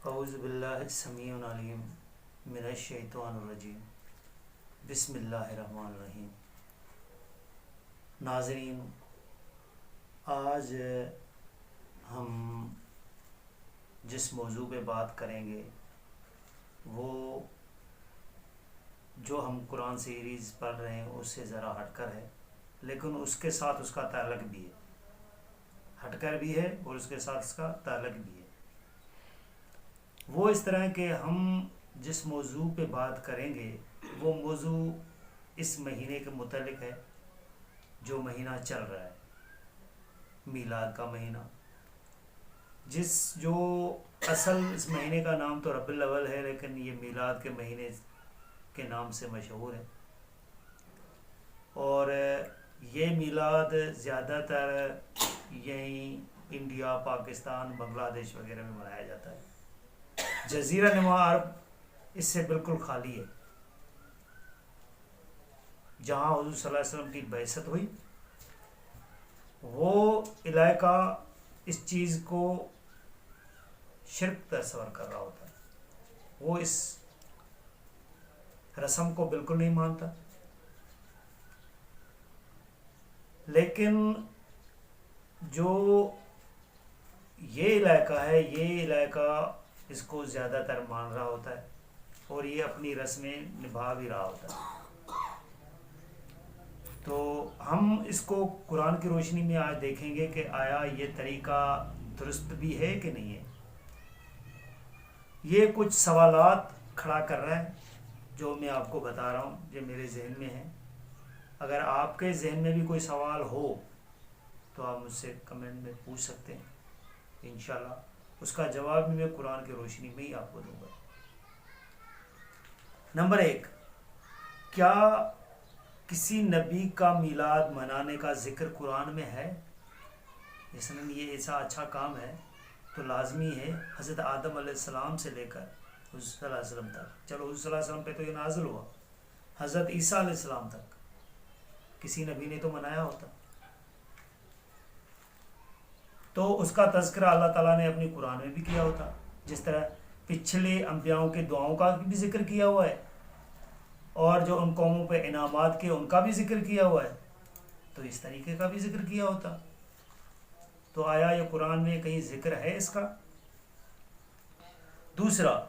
اعوذ باللہ السمیع العلیم من الشیطان الرجیم بسم اللہ الرحمن الرحیم۔ ناظرین، آج ہم جس موضوع پہ بات کریں گے وہ جو ہم قرآن سیریز پڑھ رہے ہیں اس سے ذرا ہٹ کر ہے، لیکن اس کے ساتھ اس کا تعلق بھی ہے، ہٹ کر بھی ہے اور اس کے ساتھ اس کا تعلق بھی ہے۔ وہ اس طرح کہ ہم جس موضوع پہ بات کریں گے وہ موضوع اس مہینے کے متعلق ہے جو مہینہ چل رہا ہے، میلاد کا مہینہ، جو اصل اس مہینے کا نام تو ربیع الاول ہے، لیکن یہ میلاد کے مہینے کے نام سے مشہور ہے۔ اور یہ میلاد زیادہ تر یہیں انڈیا، پاکستان، بنگلہ دیش وغیرہ میں منایا جاتا ہے۔ جزیرہ نما عرب اس سے بالکل خالی ہے۔ جہاں حضور صلی اللہ علیہ وسلم کی بعثت ہوئی وہ علاقہ اس چیز کو شرک تصور کر رہا ہوتا ہے، وہ اس رسم کو بالکل نہیں مانتا۔ لیکن جو یہ علاقہ ہے، یہ علاقہ اس کو زیادہ تر مان رہا ہوتا ہے اور یہ اپنی رسمیں نبھا بھی رہا ہوتا ہے۔ تو ہم اس کو قرآن کی روشنی میں آج دیکھیں گے کہ آیا یہ طریقہ درست بھی ہے کہ نہیں ہے۔ یہ کچھ سوالات کھڑا کر رہا ہے جو میں آپ کو بتا رہا ہوں، جو میرے ذہن میں ہے۔ اگر آپ کے ذہن میں بھی کوئی سوال ہو تو آپ مجھ سے کمنٹ میں پوچھ سکتے ہیں، انشاءاللہ اس کا جواب بھی میں قرآن کی روشنی میں ہی آپ کو دوں گا۔ نمبر 1، کیا کسی نبی کا میلاد منانے کا ذکر قرآن میں ہے؟ مثلاً یہ ایسا اچھا کام ہے تو لازمی ہے حضرت آدم علیہ السلام سے لے کر حضور صلی اللہ علیہ وسلم تک، چلو حضور صلی اللہ علیہ وسلم پہ تو یہ نازل ہوا، حضرت عیسیٰ علیہ السلام تک کسی نبی نے تو منایا ہوتا، تو اس کا تذکرہ اللہ تعالیٰ نے اپنی قرآن میں بھی کیا ہوتا، جس طرح پچھلے انبیاءوں کے دعاؤں کا بھی ذکر کیا ہوا ہے اور جو ان قوموں پہ انعامات کے ان کا بھی ذکر کیا ہوا ہے، تو اس طریقے کا بھی ذکر کیا ہوتا۔ تو آیا یہ قرآن میں کہیں ذکر ہے اس کا؟ دوسرا،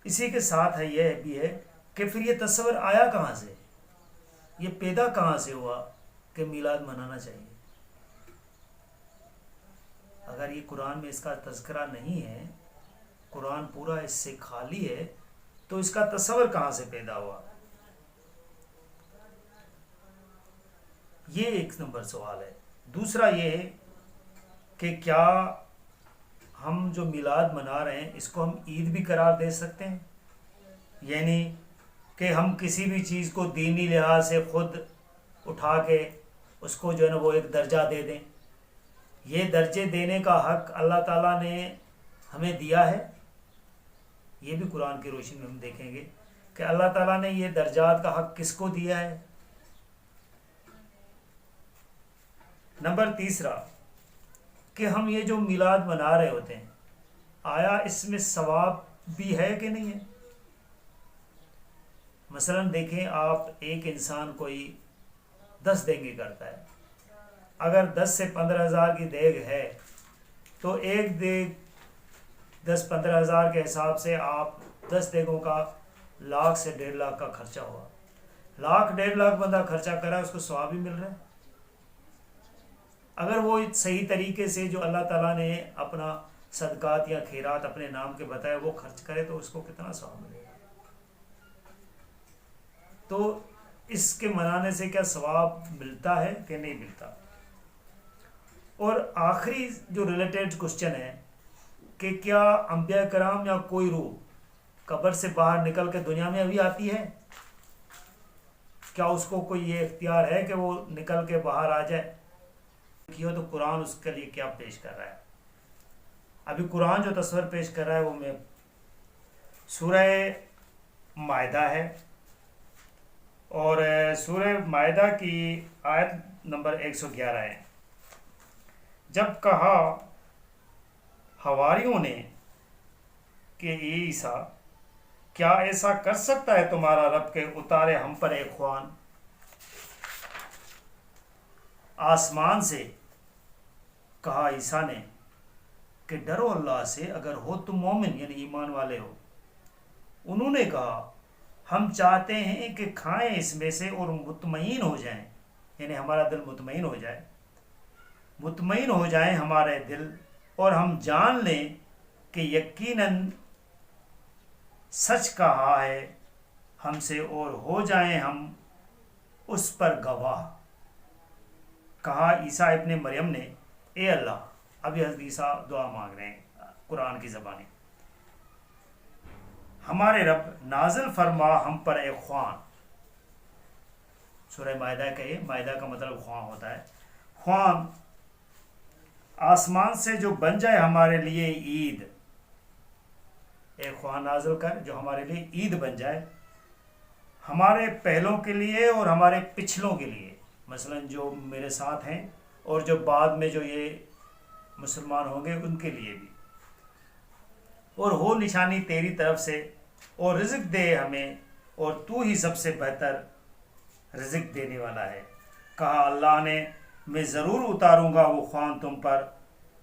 اسی کے ساتھ ہے یہ بھی ہے کہ پھر یہ تصور آیا کہاں سے، یہ پیدا کہاں سے ہوا کہ میلاد منانا چاہیے؟ اگر یہ قرآن میں اس کا تذکرہ نہیں ہے، قرآن پورا اس سے خالی ہے، تو اس کا تصور کہاں سے پیدا ہوا؟ یہ ایک نمبر سوال ہے۔ دوسرا یہ ہے کہ کیا ہم جو میلاد منا رہے ہیں اس کو ہم عید بھی قرار دے سکتے ہیں؟ یعنی کہ ہم کسی بھی چیز کو دینی لحاظ سے خود اٹھا کے اس کو جو ہے نا وہ ایک درجہ دے دیں، یہ درجے دینے کا حق اللہ تعالیٰ نے ہمیں دیا ہے؟ یہ بھی قرآن کی روشنی میں ہم دیکھیں گے کہ اللہ تعالیٰ نے یہ درجات کا حق کس کو دیا ہے۔ نمبر تیسرا، کہ ہم یہ جو میلاد منا رہے ہوتے ہیں آیا اس میں ثواب بھی ہے کہ نہیں ہے؟ مثلا دیکھیں، آپ ایک انسان کوئی 10 دینگی کرتا ہے، اگر 10 سے 15,000 کی دیگ ہے تو ایک دیگ 10-15,000 کے حساب سے آپ 10 دیگوں کا 1,00,000 سے 1,50,000 کا خرچہ ہوا، 1,00,000-1,50,000 بندہ خرچہ کرا، اس کو ثواب بھی مل رہا ہے۔ اگر وہ صحیح طریقے سے جو اللہ تعالیٰ نے اپنا صدقات یا خیرات اپنے نام کے بتائے وہ خرچ کرے تو اس کو کتنا ثواب ملے گا۔ تو اس کے منانے سے کیا ثواب ملتا ہے کہ نہیں ملتا؟ اور آخری جو ریلیٹڈ کوسچن ہے کہ کیا انبیاء کرام یا کوئی روح قبر سے باہر نکل کے دنیا میں ابھی آتی ہے؟ کیا اس کو کوئی یہ اختیار ہے کہ وہ نکل کے باہر آ جائے؟ تو قرآن اس کے لیے کیا پیش کر رہا ہے؟ ابھی قرآن جو تصور پیش کر رہا ہے وہ میں سورہ مائدہ ہے، اور سورہ مائدہ کی آیت نمبر 111 ہے۔ جب کہا حواریوں نے کہ اے عیسیٰ کیا ایسا کر سکتا ہے تمہارا رب کہ اتارے ہم پر ایک خوان آسمان سے؟ کہا عیسیٰ نے کہ ڈرو اللہ سے اگر ہو تم مومن، یعنی ایمان والے ہو۔ انہوں نے کہا ہم چاہتے ہیں کہ کھائیں اس میں سے اور مطمئن ہو جائیں، یعنی ہمارا دل مطمئن ہو جائے، مطمئن ہو جائیں ہمارے دل، اور ہم جان لیں کہ یقیناً سچ کہا ہے ہم سے، اور ہو جائیں ہم اس پر گواہ۔ کہا عیسیٰ ابن مریم نے اے اللہ، ابھی حضرت عیسیٰ دعا مانگ رہے ہیں قرآن کی زبانی، ہمارے رب نازل فرما ہم پر ایک خوان۔ سورہ مائدہ کا یہ مائدہ کا مطلب خوان ہوتا ہے، خوان آسمان سے جو بن جائے ہمارے لیے عید، ایک خوان نازل کر جو ہمارے لیے عید بن جائے، ہمارے پہلوں کے لیے اور ہمارے پچھلوں کے لیے، مثلا جو میرے ساتھ ہیں اور جو بعد میں جو یہ مسلمان ہوں گے ان کے لیے بھی، اور ہو نشانی تیری طرف سے، اور رزق دے ہمیں، اور تو ہی سب سے بہتر رزق دینے والا ہے۔ کہا اللہ نے میں ضرور اتاروں گا وہ خوان تم پر،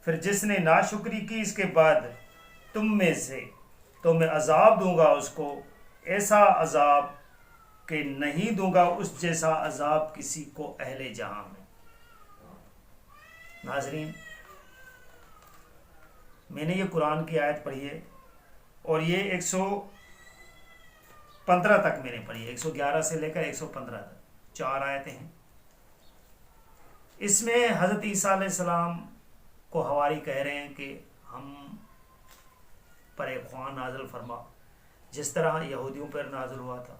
پھر جس نے ناشکری کی اس کے بعد تم میں سے، تو میں عذاب دوں گا اس کو، ایسا عذاب کہ نہیں دوں گا اس جیسا عذاب کسی کو اہل جہاں میں۔ ناظرین، میں نے یہ قرآن کی آیت پڑھی ہے، اور یہ 115 تک میں نے پڑھی ہے، 111 سے لے کر 115 تک 4 آیتیں ہیں۔ اس میں حضرت عیسیٰ علیہ السلام کو حواری کہہ رہے ہیں کہ ہم پر ایک خوان نازل فرما، جس طرح یہودیوں پر نازل ہوا تھا،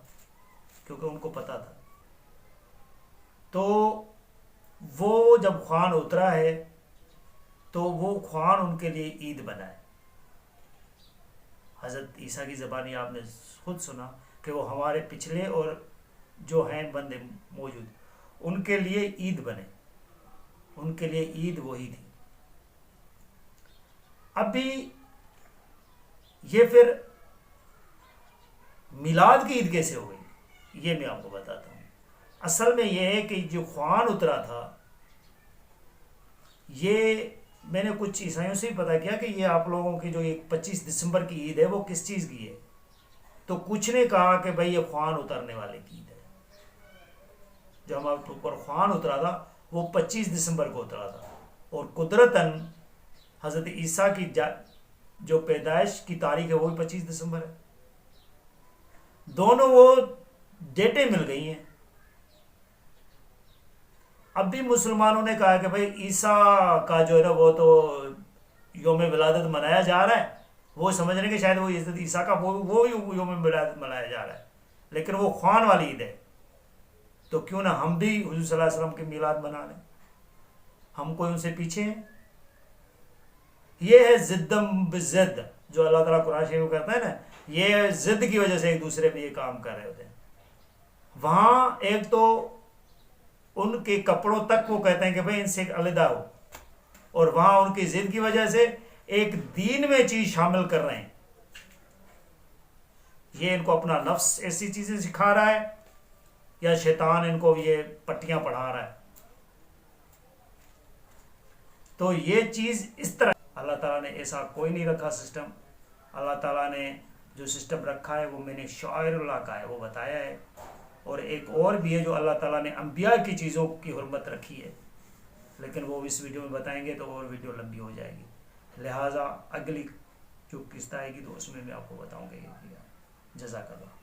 کیونکہ ان کو پتہ تھا۔ تو وہ جب خوان اترا ہے تو وہ خوان ان کے لیے عید بنا ہے۔ حضرت عیسیٰ کی زبانی آپ نے خود سنا کہ وہ ہمارے پچھلے اور جو ہیں بندے موجود ان کے لیے عید بنے، ان کے لیے عید وہی تھی۔ ابھی یہ پھر میلاد کی عید کیسے ہو گئی، یہ میں آپ کو بتاتا ہوں۔ اصل میں یہ ہے کہ جو خوان اترا تھا، یہ میں نے کچھ عیسائیوں سے بھی پتہ کیا کہ یہ آپ لوگوں کی جو 25 دسمبر کی عید ہے وہ کس چیز کی ہے، تو کچھ نے کہا کہ بھئی یہ خوان اترنے والے کی عید ہے۔ جو ہمارے اوپر خوان اترا تھا وہ 25 دسمبر کو اترا تھا، اور قدرتاً حضرت عیسیٰ کی جو پیدائش کی تاریخ ہے وہ بھی 25 دسمبر ہے۔ دونوں وہ ڈیٹیں مل گئی ہیں۔ اب بھی مسلمانوں نے کہا کہ بھئی عیسیٰ کا جو ہے نا وہ تو یوم ولادت منایا جا رہا ہے، وہ سمجھ رہے ہیں کہ شاید وہ حضرت عیسیٰ کا وہ یوم ولادت منایا جا رہا ہے، لیکن وہ خوان والی عید ہے، تو کیوں نہ ہم بھی حضور صلی اللہ علیہ وسلم کے میلاد منا لیں، ہم کوئی ان سے پیچھے ہیں۔ یہ ہے ضدم بضد جو اللہ تعالیٰ قرآن شریف میں کرتا ہے نا، یہ ضد کی وجہ سے ایک دوسرے پہ یہ کام کر رہے ہوتے ہیں۔ وہاں ایک تو ان کے کپڑوں تک وہ کہتے ہیں کہ بھئی ان سے علیحدہ ہو، اور وہاں ان کی ضد کی وجہ سے ایک دین میں چیز شامل کر رہے ہیں۔ یہ ان کو اپنا نفس ایسی چیزیں سکھا رہا ہے، یا شیطان ان کو یہ پٹیاں پڑھا رہا ہے۔ تو یہ چیز اس طرح اللہ تعالیٰ نے ایسا کوئی نہیں رکھا سسٹم۔ اللہ تعالیٰ نے جو سسٹم رکھا ہے وہ میں نے شاعر اللہ کا ہے، وہ بتایا ہے، اور ایک اور بھی ہے جو اللہ تعالیٰ نے انبیاء کی چیزوں کی حرمت رکھی ہے، لیکن وہ اس ویڈیو میں بتائیں گے تو اور ویڈیو لمبی ہو جائے گی، لہٰذا اگلی جو قسط آئے گی تو اس میں آپ کو بتاؤں گا۔ یہ جزاک اللہ۔